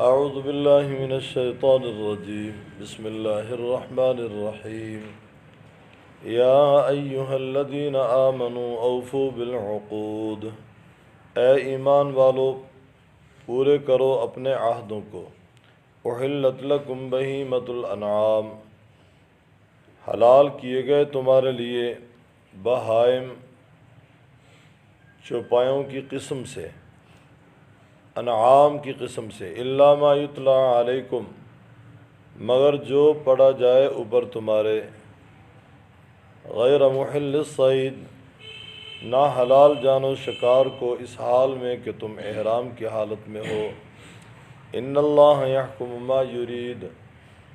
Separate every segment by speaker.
Speaker 1: اعوذ باللہ من الشیطان الرجیم بسم اللہ الرحمن الرحیم یا ایہا الذین آمنوا اوفوا بالعقود، اے ایمان والو پورے کرو اپنے عہدوں کو۔ احلت لکم بہیمۃ الانعام، حلال کیے گئے تمہارے لیے بہائم چوپایوں کی قسم سے، انعام کی قسم سے، الا ما یتلی علیکم، مگر جو پڑھا جائے اوپر تمہارے، غیر محل الصید، نہ حلال جانو شکار کو اس حال میں کہ تم احرام کی حالت میں ہو۔ ان اللہ یحکم ما یرید،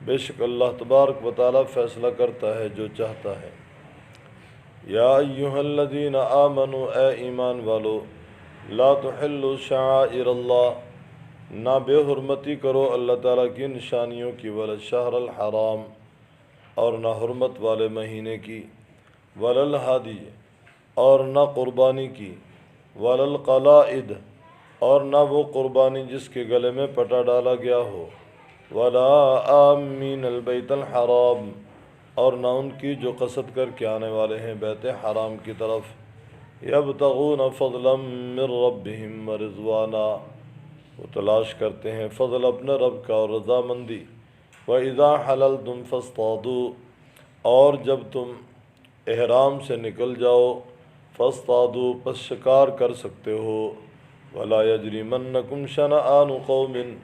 Speaker 1: بے شک اللہ تبارک و تعالیٰ فیصلہ کرتا ہے جو چاہتا ہے۔ یا ایہا الذین آمنوا، اے ایمان والو، لا تحلوا شعائر اللہ، نہ بے حرمتی کرو اللہ تعالیٰ کی نشانیوں کی، ولا الشہر الحرام، اور نہ حرمت والے مہینے کی، ولا الہدی، اور نہ قربانی کی، ولا القلائد، اور نہ وہ قربانی جس کے گلے میں پٹا ڈالا گیا ہو، ولا آمین البیت الحرام، اور نہ ان کی جو قصد کر کے آنے والے ہیں بیت حرام کی طرف، یبتغون فضلا من ربہم ورضوانا، وہ تلاش کرتے ہیں فضل اپنے رب کا اور رضامندی۔ وَإِذَا حَلَلْتُمْ فَاصْطَادُوا، اور جب تم احرام سے نکل جاؤ، فاصطادوا، پس شکار کر سکتے ہو۔ وَلَا يَجْرِمَنَّكُمْ شَنَآنُ قَوْمٍ،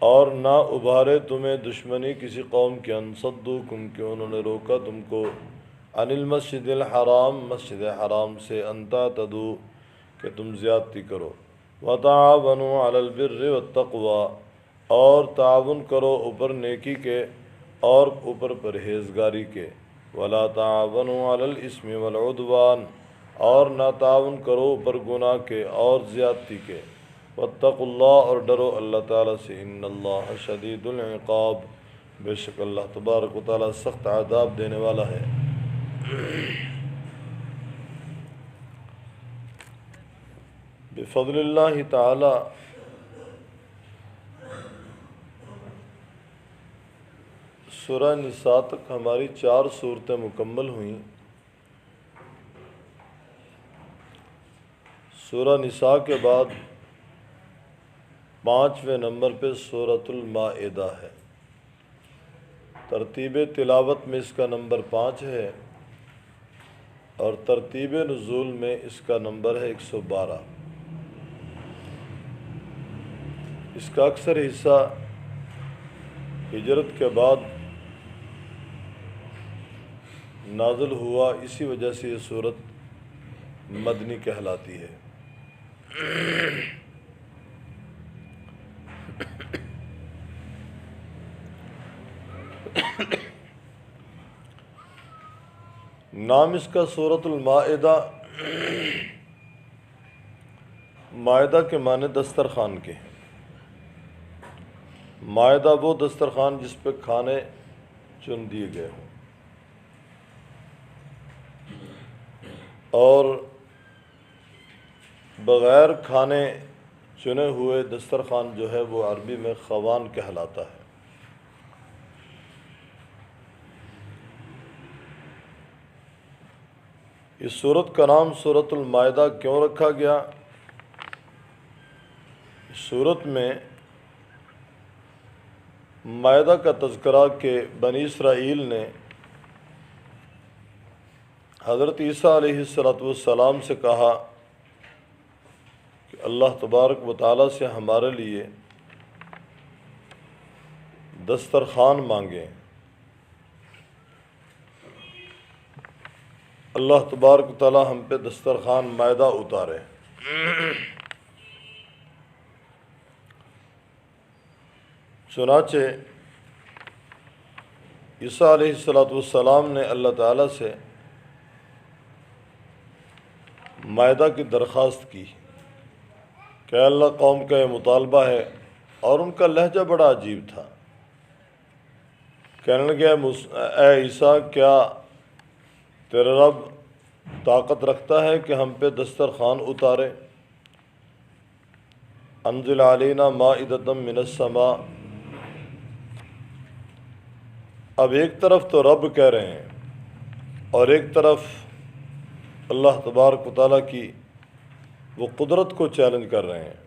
Speaker 1: اور نہ ابھارے تمہیں دشمنی کسی قوم کے، ان صدوکم، کہ انہوں نے روکا تم کو، عن المسجد الحرام، مسجد حرام سے، ان تعتدوا، کہ تم زیادتی کرو۔ وتعاونوا علی البر والتقوی، اور تعاون کرو اوپر نیکی کے اور اوپر پرہیزگاری کے۔ ولا تعاونوا علی الاثم والعدوان، اور نہ تعاون کرو اوپر گناہ کے اور زیادتی کے۔ واتقوا اللہ، اور ڈرو اللہ تعالیٰ سے، ان اللہ شدید العقاب، بے شک اللہ تبارک و تعالیٰ سخت عذاب دینے والا ہے۔ بفضل اللہ تعالیٰ سورہ نساء تک ہماری 4 صورتیں مکمل ہوئیں۔ سورہ نساء کے بعد 5ویں نمبر پہ سورۃ المائدہ ہے۔ ترتیب تلاوت میں اس کا نمبر 5 ہے، اور ترتیب نزول میں اس کا نمبر ہے 112۔ اس کا اکثر حصہ ہجرت کے بعد نازل ہوا، اسی وجہ سے یہ صورت مدنی کہلاتی ہے۔ نام اس کا سورۃ المائدہ، مائدہ کے معنی دسترخوان کے ہیں۔ مائدہ وہ دسترخوان جس پہ کھانے چن دیے گئے ہوں، اور بغیر کھانے چنے ہوئے دسترخوان جو ہے وہ عربی میں خوان کہلاتا ہے۔ اس سورت کا نام سورۃ المائدہ کیوں رکھا گیا؟ اس سورت میں مائدہ کا تذکرہ کہ بنی اسرائیل نے حضرت عیسیٰ علیہ السلام سے کہا کہ اللہ تبارک و تعالیٰ سے ہمارے لیے دسترخوان مانگیں، اللہ تبارک و تعالیٰ ہم پہ دسترخوان مائدہ اتارے۔ چنانچہ عیسیٰ علیہ السلام نے اللہ تعالیٰ سے مائدہ کی درخواست کی کہ اللہ، قوم کا یہ مطالبہ ہے، اور ان کا لہجہ بڑا عجیب تھا۔ کہنے لگے، اے عیسیٰ، کیا تیرا رب طاقت رکھتا ہے کہ ہم پہ دسترخوان اتارے؟ انزل علینا مائدۃ من السماء۔ اب ایک طرف تو رب کہہ رہے ہیں اور ایک طرف اللہ تبارک و تعالیٰ کی وہ قدرت کو چیلنج کر رہے ہیں،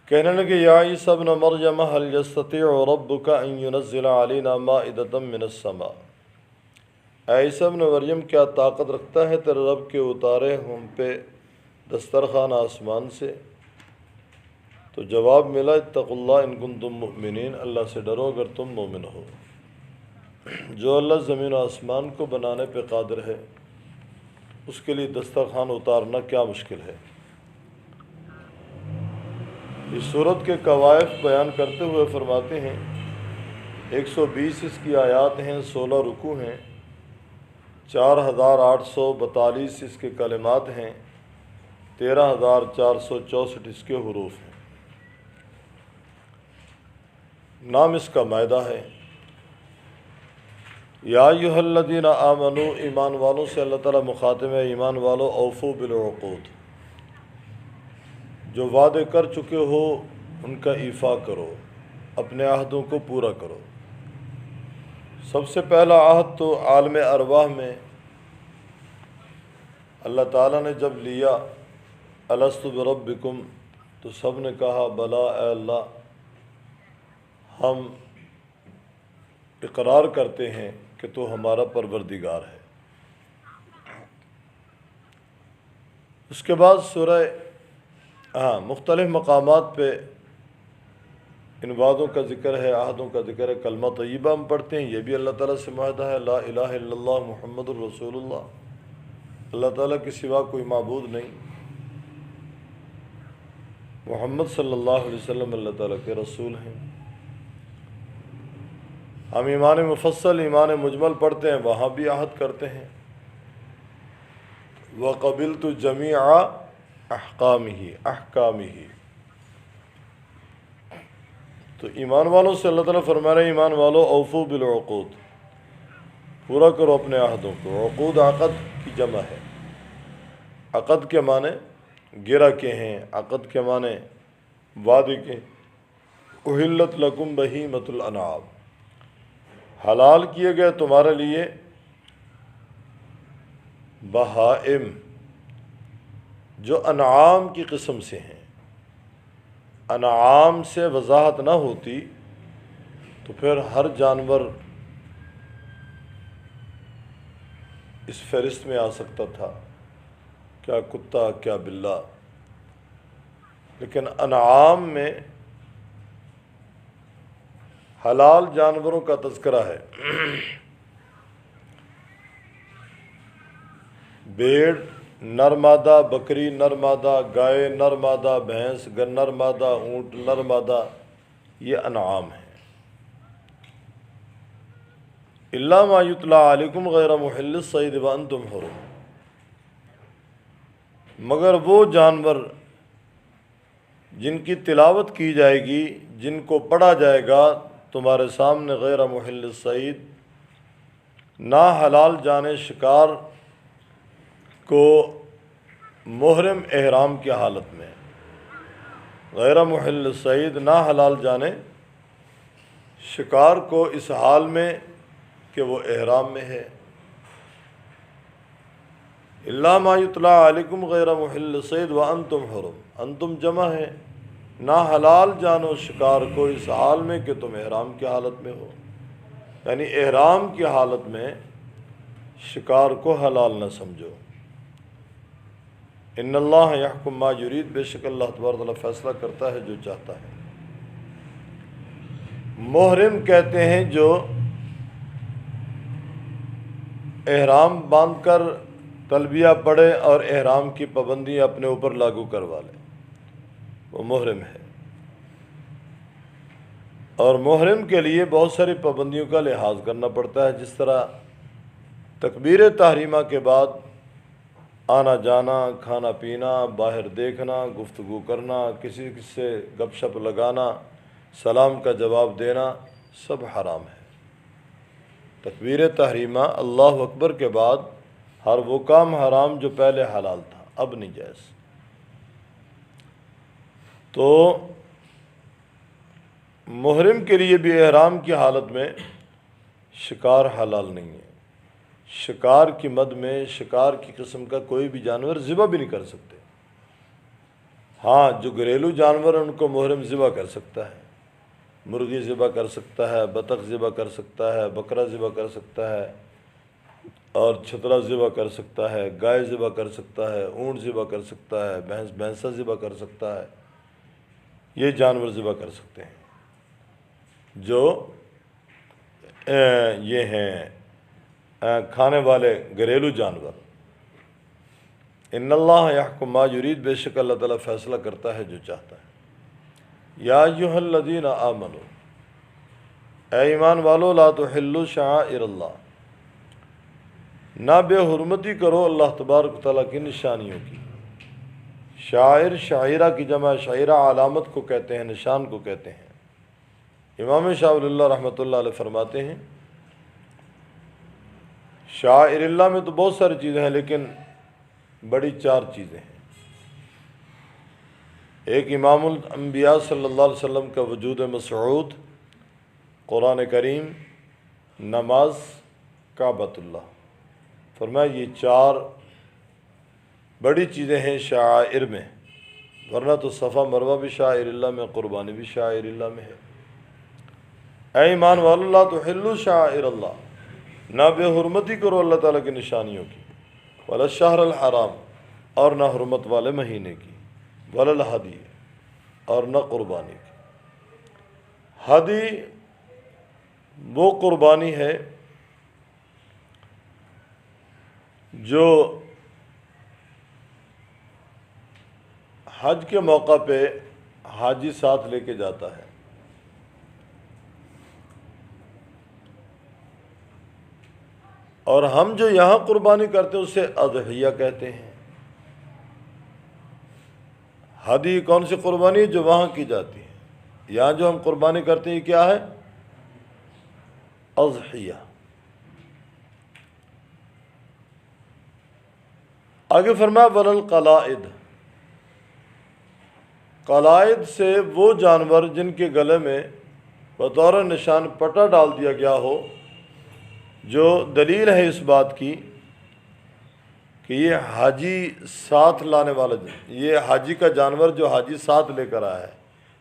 Speaker 1: کہنے لگے یا عیسیٰ ابن مریم هل یستطیع ربک ان ینزل علینا مائدۃ من السماء، اے عیسیٰ ابن مریم کیا طاقت رکھتا ہے تیرے رب کے اتارے ہم پہ دسترخوان آسمان سے؟ تو جواب ملا اتقوا اللہ ان کنتم مؤمنین، اللہ سے ڈرو اگر تم مومن ہو۔ جو اللہ زمین و آسمان کو بنانے پہ قادر ہے اس کے لیے دسترخوان اتارنا کیا مشکل ہے۔ اس صورت کے قواعد بیان کرتے ہوئے فرماتے ہیں 120 اس کی آیات ہیں، 16 رکوع ہیں، 4842 اس کے کلمات ہیں، 13464 اس کے حروف ہیں۔ نام اس کا مائدہ ہے۔ یا ایھا الذین آمنوا، ایمان والوں سے اللہ تعالیٰ مخاطب ہے، ایمان والو اوفوا بالعقود، جو وعدے کر چکے ہو ان کا ایفا کرو، اپنے عہدوں کو پورا کرو۔ سب سے پہلا عہد تو عالم ارواح میں اللہ تعالیٰ نے جب لیا الست بربکم، تو سب نے کہا بلا اے اللہ، ہم اقرار کرتے ہیں کہ تو ہمارا پروردگار ہے۔ اس کے بعد سورہ مختلف مقامات پہ ان وعدوں کا ذکر ہے، عہدوں کا ذکر ہے۔ کلمہ طیبہ ہم پڑھتے ہیں، یہ بھی اللہ تعالیٰ سے معاہدہ ہے، لا الہ الا اللہ محمد الرسول اللہ، اللہ تعالیٰ کے سوا کوئی معبود نہیں، محمد صلی اللہ علیہ وسلم اللہ تعالیٰ کے رسول ہیں۔ ہم ایمان مفصل، ایمان مجمل پڑھتے ہیں، وہاں بھی عہد کرتے ہیں وَقَبِلْتُ جَمِيعَ احکامہ۔ تو ایمان والوں سے اللہ تعالیٰ فرما رہے ہیں ایمان والو اوفوا بالعقود، پورا کرو اپنے عہدوں کو۔ عقود عقد کی جمع ہے، عقد کے معنی گرہ کے ہیں، عقد کے معنی وعدے کے۔ احلت لکم بہیمۃ الانعام، حلال کیے گئے تمہارے لیے بہائم جو انعام کی قسم سے ہیں۔ انعام سے وضاحت نہ ہوتی تو پھر ہر جانور اس فہرست میں آ سکتا تھا، کیا کتا کیا بلہ، لیکن انعام میں حلال جانوروں کا تذکرہ ہے۔ بھیڑ نر مادہ، بکری نر مادہ، گائے نر مادہ، بھینس نر مادہ، اونٹ نر مادہ، یہ انعام ہے۔ الا ما یتلی علیکم غیر محل الصید وانتم حرم، مگر وہ جانور جن کی تلاوت کی جائے گی، جن کو پڑھا جائے گا تمہارے سامنے، غیر محل الصید، نا حلال جانے شکار کو محرم احرام کی حالت میں، غیر محل الصید، نا حلال جانے شکار کو اس حال میں کہ وہ احرام میں ہے۔ الا ما یتلی علیکم غیر محل الصید وانتم حرم، انتم جمع ہے، نا حلال جانو شکار کو اس حال میں کہ تم احرام کی حالت میں ہو، یعنی احرام کی حالت میں شکار کو حلال نہ سمجھو۔ ان اللہ یحکم ما یرید، بے شک اللہ تبارک و تعالیٰ فیصلہ کرتا ہے جو چاہتا ہے۔ محرم کہتے ہیں جو احرام باندھ کر تلبیہ پڑھے اور احرام کی پابندیاں اپنے اوپر لاگو کروا لے، وہ محرم ہے۔ اور محرم کے لیے بہت ساری پابندیوں کا لحاظ کرنا پڑتا ہے، جس طرح تکبیر تحریمہ کے بعد آنا جانا، کھانا پینا، باہر دیکھنا، گفتگو کرنا، کسی سے گپ شپ لگانا، سلام کا جواب دینا، سب حرام ہے۔ تکبیر تحریمہ اللہ اکبر کے بعد ہر وہ کام حرام جو پہلے حلال تھا، اب نہیں جائز۔ تو محرم کے لیے بھی احرام کی حالت میں شکار حلال نہیں ہے۔ شکار کی مد میں شکار کی قسم کا کوئی بھی جانور ذبح بھی نہیں کر سکتے۔ ہاں جو گھریلو جانور ہیں ان کو محرم ذبح کر سکتا ہے، مرغی ذبح کر سکتا ہے، بطخ ذبح کر سکتا ہے، بکرا ذبح کر سکتا ہے، اور چھترا ذبح کر سکتا ہے، گائے ذبح کر سکتا ہے، اونٹ ذبح کر سکتا ہے، بھینسا ذبح کر سکتا ہے، یہ جانور ذبح کر سکتے ہیں جو یہ ہیں کھانے والے گھریلو جانور۔ ان اللہ یحکم ما یرید، بے شک اللہ تعالیٰ فیصلہ کرتا ہے جو چاہتا ہے۔ یا ایھا الذین آمنوا، اے ایمان والو، لا تحلوا شعائر اللہ، نہ بے حرمتی کرو اللہ تبارک و تعالیٰ کی نشانیوں کی۔ شاعر شاعرہ کی جمع، شاعرہ علامت کو کہتے ہیں، نشان کو کہتے ہیں۔ امام شاہ ولی اللہ رحمۃ اللہ علیہ فرماتے ہیں شاعر اللہ میں تو بہت ساری چیزیں ہیں، لیکن بڑی 4 چیزیں ہیں۔ ایک امام الانبیاء صلی اللہ علیہ وسلم کا وجود مسعود، قرآن کریم، نماز، کعبۃ اللہ۔ فرمایا یہ 4 بڑی چیزیں ہیں شاعر میں، ورنہ تو صفا مروہ بھی شاعر اللہ میں، قربانی بھی شاعر اللہ میں ہے۔ اے ایمان والو، لا تحلوا شعائر اللہ، نہ بے حرمتی کرو اللہ تعالیٰ کی نشانیوں کی، ولا الشہر الحرام، اور نہ حرمت والے مہینے کی، ولا الہدی، اور نہ قربانی کی۔ ہدی وہ قربانی ہے جو حج کے موقع پہ حاجی ساتھ لے کے جاتا ہے۔ اور ہم جو یہاں قربانی کرتے ہیں اسے اضحیہ کہتے ہیں۔ ہدی کون سی قربانی ہے؟ جو وہاں کی جاتی ہے۔ یہاں جو ہم قربانی کرتے ہیں یہ کیا ہے؟ اضحیہ۔ آگے فرمایا وللقلائد، قلائد سے وہ جانور جن کے گلے میں بطور نشان پٹا ڈال دیا گیا ہو، جو دلیل ہے اس بات کی کہ یہ حاجی ساتھ لانے والا، یہ حاجی کا جانور جو حاجی ساتھ لے کر آیا ہے،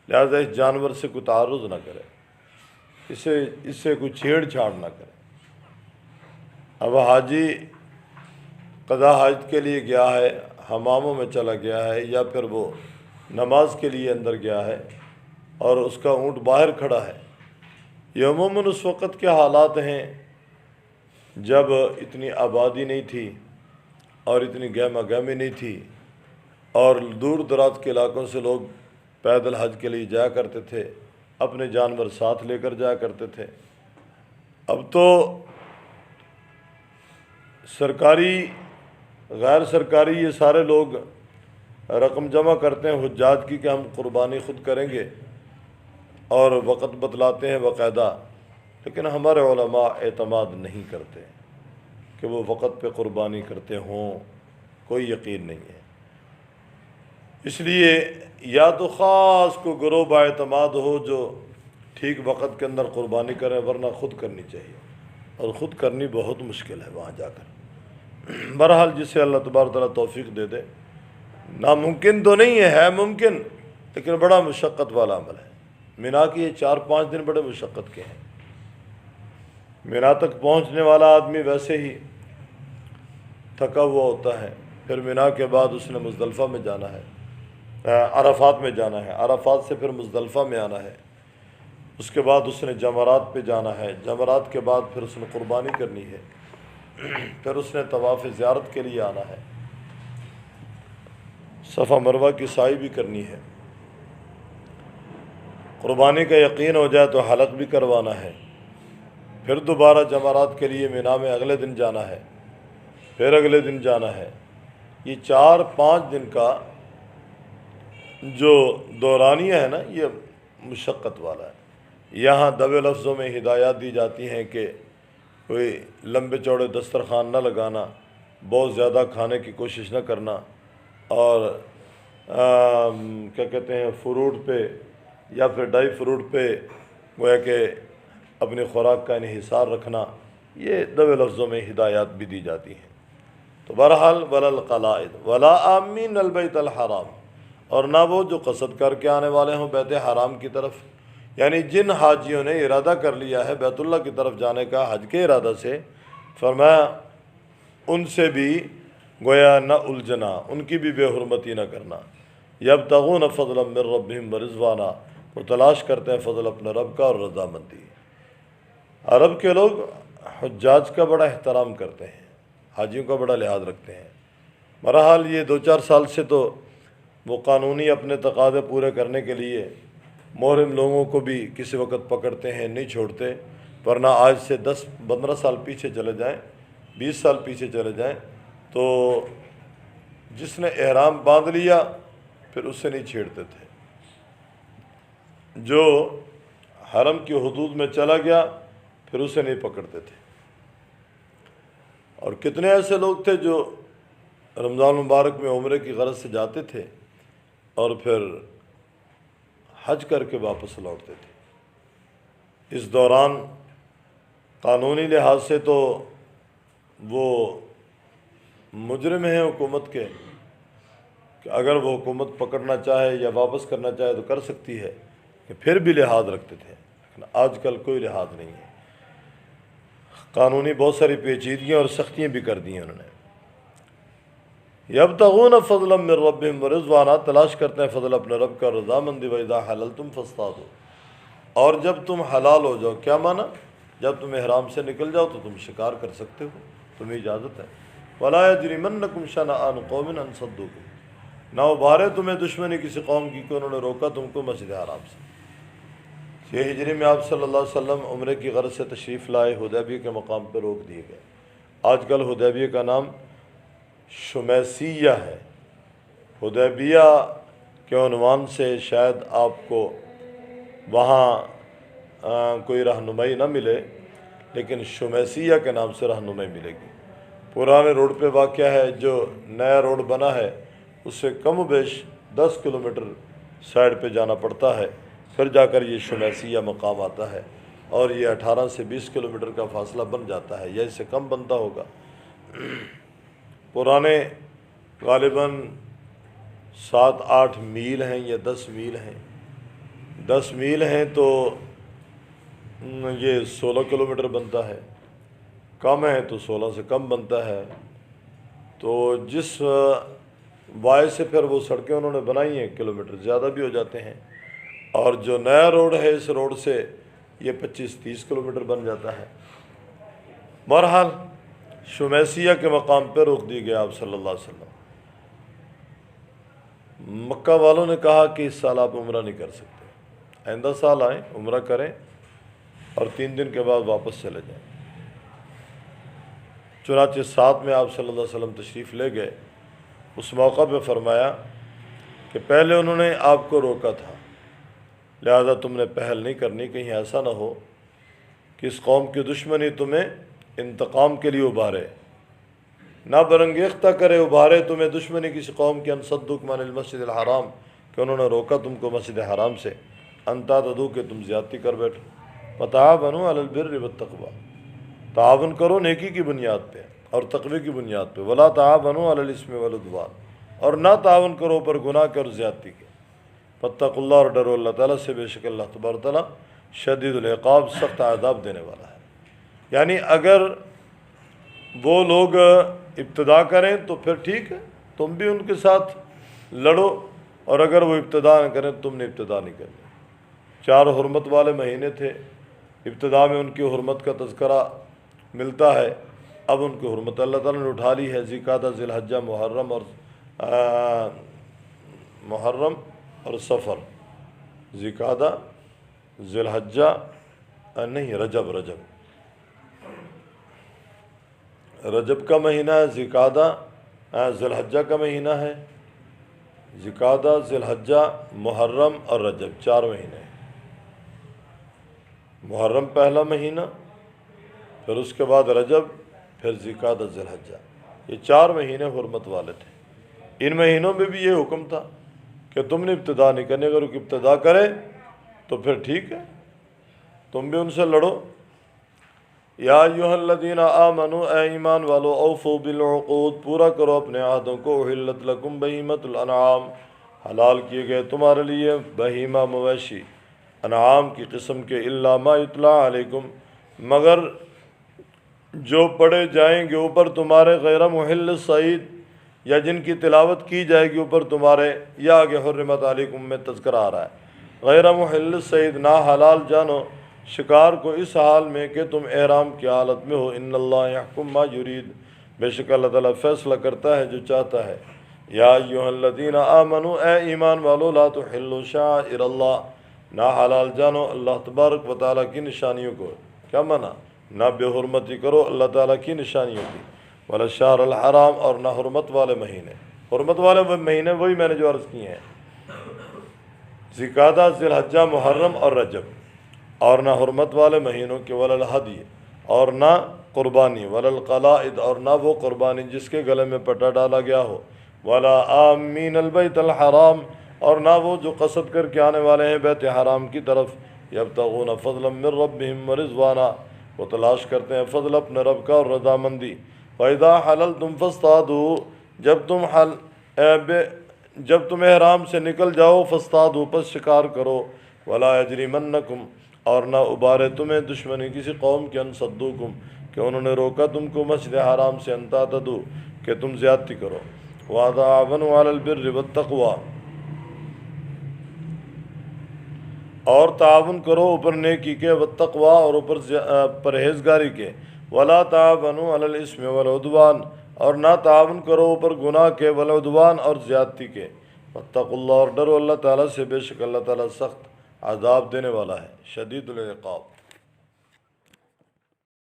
Speaker 1: لہذا اس جانور سے کوئی تعرض نہ کرے، اس سے کوئی چھیڑ چھاڑ نہ کرے۔ اب حاجی قضاء حاجت کے لیے گیا ہے، حماموں میں چلا گیا ہے، یا پھر وہ نماز کے لیے اندر گیا ہے اور اس کا اونٹ باہر کھڑا ہے، یہ عموماً اس وقت کے حالات ہیں جب اتنی آبادی نہیں تھی اور اتنی گہما گہمی نہیں تھی، اور دور دراز کے علاقوں سے لوگ پیدل حج کے لیے جایا کرتے تھے، اپنے جانور ساتھ لے کر جایا کرتے تھے۔ اب تو سرکاری غیر سرکاری یہ سارے لوگ رقم جمع کرتے ہیں حجاج کی کہ ہم قربانی خود کریں گے، اور وقت بتلاتے ہیں باقاعدہ، لیکن ہمارے علماء اعتماد نہیں کرتے کہ وہ وقت پہ قربانی کرتے ہوں، کوئی یقین نہیں ہے۔ اس لیے یا تو خاص کو گروہ با اعتماد ہو جو ٹھیک وقت کے اندر قربانی کریں، ورنہ خود کرنی چاہیے، اور خود کرنی بہت مشکل ہے وہاں جا کر۔ بہرحال جسے اللہ تبارک تعالیٰ توفیق دے دے، ناممکن تو نہیں ہے ممکن، لیکن بڑا مشقت والا عمل ہے۔ مینا کے یہ 4-5 دن بڑے مشقت کے ہیں۔ مینا تک پہنچنے والا آدمی ویسے ہی تھکا ہوا ہوتا ہے، پھر مینا کے بعد اس نے مزدلفہ میں جانا ہے، عرفات میں جانا ہے، عرفات سے پھر مزدلفہ میں آنا ہے، اس کے بعد اس نے جمرات پہ جانا ہے، جمرات کے بعد پھر اس نے قربانی کرنی ہے، پھر اس نے طواف زیارت کے لیے آنا ہے، صفا مروہ کی سعی بھی کرنی ہے، قربانی کا یقین ہو جائے تو حلق بھی کروانا ہے، پھر دوبارہ جمرات کے لیے مینا میں اگلے دن جانا ہے، پھر اگلے دن جانا ہے۔ یہ 4-5 دن کا جو دورانیہ ہے نا، یہ مشقت والا ہے۔ یہاں دبے لفظوں میں ہدایات دی جاتی ہیں کہ کوئی لمبے چوڑے دسترخوان نہ لگانا، بہت زیادہ کھانے کی کوشش نہ کرنا، اور کیا کہتے ہیں فروٹ پہ یا پھر ڈرائی فروٹ پہ گویا کہ اپنی خوراک کا انحصار رکھنا، یہ دو لفظوں میں ہدایات بھی دی جاتی ہیں۔ تو بہرحال ولا القلائد ولا آمین البیت الحرام، اور نہ وہ جو قصد کر کے آنے والے ہوں بیت حرام کی طرف، یعنی جن حاجیوں نے ارادہ کر لیا ہے بیت اللہ کی طرف جانے کا حج کے ارادہ سے، فرمایا ان سے بھی گویا نہ الجھنا، ان کی بھی بے حرمتی نہ کرنا۔ یبتغون فضلا من ربہم ورضوانا، وہ تلاش کرتے ہیں فضل اپنے رب کا اور رضامندی۔ عرب کے لوگ حجاج کا بڑا احترام کرتے ہیں، حاجیوں کا بڑا لحاظ رکھتے ہیں۔ بہرحال یہ 2-4 سال سے تو وہ قانونی اپنے تقاضے پورے کرنے کے لیے محرم لوگوں کو بھی کسی وقت پکڑتے ہیں، نہیں چھوڑتے، ورنہ آج سے 10-15 سال پیچھے چلے جائیں، 20 سال پیچھے چلے جائیں تو جس نے احرام باندھ لیا پھر اسے نہیں چھیڑتے تھے، جو حرم کی حدود میں چلا گیا پھر اسے نہیں پکڑتے تھے۔ اور کتنے ایسے لوگ تھے جو رمضان مبارک میں عمرے کی غرض سے جاتے تھے اور پھر حج کر کے واپس لوٹتے تھے۔ اس دوران قانونی لحاظ سے تو وہ مجرم ہیں حکومت کے، کہ اگر وہ حکومت پکڑنا چاہے یا واپس کرنا چاہے تو کر سکتی ہے، کہ پھر بھی لحاظ رکھتے تھے، لیکن آج کل کوئی لحاظ نہیں ہے۔ قانونی بہت ساری پیچیدگیاں اور سختیاں بھی کر دی ہیں انہوں نے۔ یبتغون فضلا من ربہم ورضوانا، تلاش کرتے ہیں فضل اپنے رب کا، رضامندی۔ وَإِذَا حَلَلْتُمْ فَاصْطَادُوا، اور جب تم حلال ہو جاؤ، کیا معنی؟ جب تم احرام سے نکل جاؤ تو تم شکار کر سکتے ہو، تمہیں اجازت ہے۔ وَلَا يَجْرِمَنَّكُمْ شَنَآنُ قَوْمٍ أَن صَدُّوكُمْ، نہ ابھارے تمہیں دشمنی کسی قوم کی کہ انہوں نے روکا تم کو مسجد حرام سے۔ 6 ہجری میں آپ صلی اللہ علیہ وسلم عمرے کی غرض سے تشریف لائے، حدیبیہ کے مقام پہ روک دیے گئے۔ آج کل حدیبیہ کا نام شمیسیہ ہے۔ حدیبیہ کے عنوان سے شاید آپ کو وہاں کوئی رہنمائی نہ ملے، لیکن شمیسیہ کے نام سے رہنمائی ملے گی۔ پرانے روڈ پہ واقع ہے، جو نیا روڈ بنا ہے اس سے کم و بیش 10 کلومیٹر سائڈ پہ جانا پڑتا ہے، پھر جا کر یہ شمیسیہ مقام آتا ہے، اور یہ 18 سے 20 کلومیٹر کا فاصلہ بن جاتا ہے، یا اس سے کم بنتا ہوگا۔ پرانے غالباً 7-8 میل ہیں یا 10 میل ہیں۔ 10 میل ہیں تو یہ 16 کلومیٹر بنتا ہے، کم ہے تو 16 سے کم بنتا ہے۔ تو جس وائے سے پھر وہ سڑکیں انہوں نے بنائی ہیں، کلومیٹر زیادہ بھی ہو جاتے ہیں، اور جو نیا روڈ ہے اس روڈ سے یہ 25-30 کلومیٹر بن جاتا ہے۔ بہرحال شمیسیہ کے مقام پہ روک دی گیا آپ صلی اللہ علیہ وسلم۔ مکہ والوں نے کہا کہ اس سال آپ عمرہ نہیں کر سکتے، آئندہ سال آئیں، عمرہ کریں اور 3 دن کے بعد واپس چلے جائیں۔ چنانچہ 7 میں آپ صلی اللہ علیہ وسلم تشریف لے گئے۔ اس موقع پہ فرمایا کہ پہلے انہوں نے آپ کو روکا تھا، لہذا تم نے پہل نہیں کرنی، کہیں ایسا نہ ہو کہ اس قوم کی دشمنی تمہیں انتقام کے لیے ابھارے، نہ برنگیختہ کرے، ابھارے تمہیں دشمنی کسی قوم کی، ان صدوکم عن المسجد الحرام، کہ انہوں نے روکا تم کو مسجد حرام سے، ان تعتدوا، کہ تم زیادتی کر بیٹھو، وتعاونوا علی البر والتقوی، تعاون کرو نیکی کی بنیاد پہ اور تقوی کی بنیاد پہ، ولا تعاونوا علی الاثم والعدوان، اور نہ تعاون کرو پر گناہ کے اور زیادتی کے، فاتقوا اللہ، اور ڈرو اللہ تعالیٰ سے، بے شک اللہ تبارک تعالیٰ شدید العقاب، سخت عذاب دینے والا ہے۔ یعنی اگر وہ لوگ ابتدا کریں تو پھر ٹھیک ہے، تم بھی ان کے ساتھ لڑو، اور اگر وہ ابتدا نہ کریں تم نے ابتدا نہیں کرنی۔ 4 حرمت والے مہینے تھے، ابتدا میں ان کی حرمت کا تذکرہ ملتا ہے، اب ان کی حرمت اللہ تعالیٰ نے اٹھا لی ہے، ذی القعدہ، ذی الحجہ، محرم اور سفر، ذی القعدہ، ذی الحجہ نہیں، رجب کا مہینہ ہے، ذی القعدہ ذی الحجہ کا مہینہ ہے، ذی القعدہ، ذی الحجہ، محرم اور رجب، 4 مہینے ہیں۔ محرم پہلا مہینہ، پھر اس کے بعد رجب، پھر ذی القعدہ، ذی الحجہ، یہ 4 مہینے حرمت والے تھے۔ ان مہینوں میں بھی یہ حکم تھا کہ تم نے ابتدا نہیں کرنی، اگر وہ ابتدا کرے تو پھر ٹھیک ہے، تم بھی ان سے لڑو۔ یا ایھا الذین آمنوا، اے ایمان والو، اوفوا بالعقود، پورا کرو اپنے عہدوں کو، احلت لکم بہیمۃ الانعام، حلال کیے گئے تمہارے لیے بہیمہ مویشی انعام کی قسم کے، الا ما یتلی علیکم، مگر جو پڑھے جائیں گے اوپر تمہارے، غیر محل الصید، یا جن کی تلاوت کی جائے گی اوپر تمہارے، یا آگے حرمت علیکم میں تذکرہ آ رہا ہے، غیر محل الصید، نا حلال جانو شکار کو اس حال میں کہ تم احرام کی حالت میں ہو، ان اللہ یحکم ما یرید، بے شک اللہ تعالیٰ فیصلہ کرتا ہے جو چاہتا ہے۔ یا ایھا الذین آمنوا، اے ایمان والو، لا تحلوا شعائر اللہ، نہ حلال جانو اللہ تبارک و تعالیٰ کی نشانیوں کو، کیا منع، نہ بے حرمتی کرو اللہ تعالیٰ کی نشانیوں کی، ولا الشہر الحرام، اور نہ حرمت والے مہینے، حرمت والے وہ مہینے وہی میں نے جو عرض کیے ہیں، ذوالقعدہ، ذی الحجہ، محرم اور رجب، اور نہ حرمت والے مہینوں کے، ولا الہدی، اور نہ قربانی، ولا القلائد، اور نہ وہ قربانی جس کے گلے میں پٹا ڈالا گیا ہو، ولا آمین البیت الحرام، اور نہ وہ جو قصد کر کے آنے والے ہیں بیت حرام کی طرف، یبتغون فضلا من ربہم ورضوانا، وہ تلاش کرتے ہیں فضل اپنے رب کا اور رضامندی، فَإِذَا حَلَلْتُمْ فَاصْطَادُوا، جب تم احرام سے نکل جاؤ، فاصطادوا، پس شکار کرو، وَلَا يَجْرِمَنَّكُمْ، اور نہ ابارے تمہیں دشمنی کسی قوم کے، ان صدوکم، کہ انہوں نے روکا تم کو مسجد حرام سے، ان تعتدوا، کہ تم زیادتی کرو، وَتَعَاوَنُوا عَلَى الْبِرِّ وَالتَّقْوَىٰ، اور تعاون کرو اوپر نیکی کے، والتقویٰ، اور اوپر پرہیزگاری کے، وَلَا تَعَاوَنُوا عَلَى الْإِثْمِ وَالْعُدْوَانِ، اور نہ تعاون کرو اوپر گناہ کے، والعدوان، اور زیادتی کے، واتقوا اللہ، اور ڈرو اللہ تعالیٰ سے، بے شک اللہ تعالیٰ سخت عذاب دینے والا ہے، شدید العقاب۔